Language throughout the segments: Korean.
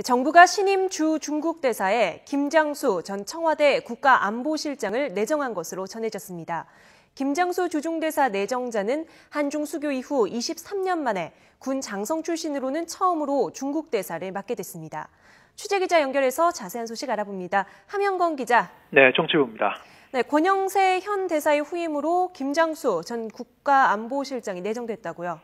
정부가 신임 주 중국 대사에 김장수 전 청와대 국가안보실장을 내정한 것으로 전해졌습니다. 김장수 주중대사 내정자는 한중 수교 이후 23년 만에 군 장성 출신으로는 처음으로 중국 대사를 맡게 됐습니다. 취재기자 연결해서 자세한 소식 알아봅니다. 함영건 기자. 네, 정치부입니다. 네, 권영세 현 대사의 후임으로 김장수 전 국가안보실장이 내정됐다고요?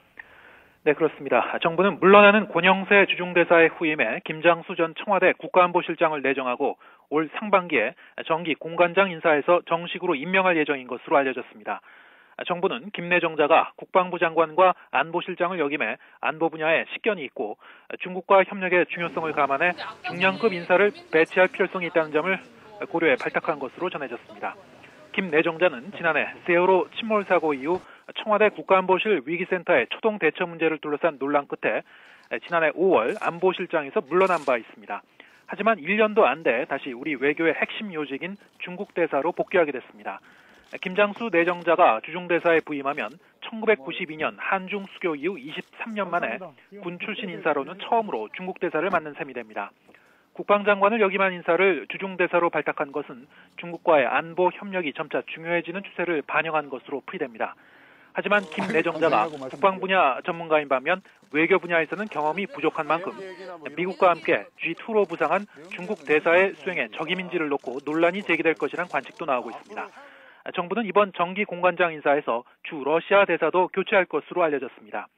네, 그렇습니다. 정부는 물러나는 권영세 주중대사의 후임에 김장수 전 청와대 국가안보실장을 내정하고 올 상반기에 정기 공관장 인사에서 정식으로 임명할 예정인 것으로 알려졌습니다. 정부는 김 내정자가 국방부 장관과 안보실장을 역임해 안보 분야에 식견이 있고 중국과 협력의 중요성을 감안해 중량급 인사를 배치할 필요성이 있다는 점을 고려해 발탁한 것으로 전해졌습니다. 김 내정자는 지난해 세월호 침몰 사고 이후 청와대 국가안보실 위기센터의 초동 대처 문제를 둘러싼 논란 끝에 지난해 5월 안보실장에서 물러난 바 있습니다. 하지만 1년도 안 돼 다시 우리 외교의 핵심 요직인 중국 대사로 복귀하게 됐습니다. 김장수 내정자가 주중대사에 부임하면 1992년 한중 수교 이후 23년 만에 군 출신 인사로는 처음으로 중국 대사를 맡는 셈이 됩니다. 국방장관을 역임한 인사를 주중대사로 발탁한 것은 중국과의 안보 협력이 점차 중요해지는 추세를 반영한 것으로 풀이됩니다. 하지만 김 내정자가 국방 분야 전문가인 반면 외교 분야에서는 경험이 부족한 만큼 미국과 함께 G2로 부상한 중국 대사의 수행에 적임인지를 놓고 논란이 제기될 것이란 관측도 나오고 있습니다. 정부는 이번 정기 공관장 인사에서 주 러시아 대사도 교체할 것으로 알려졌습니다.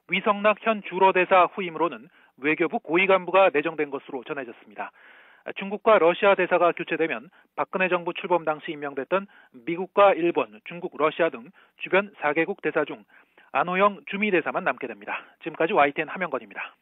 위성락 현 주러 대사 후임으로는 외교부 고위 간부가 내정된 것으로 전해졌습니다. 중국과 러시아 대사가 교체되면 박근혜 정부 출범 당시 임명됐던 미국과 일본, 중국, 러시아 등 주변 4개국 대사 중 안호영 주미 대사만 남게 됩니다. 지금까지 YTN 함영건입니다.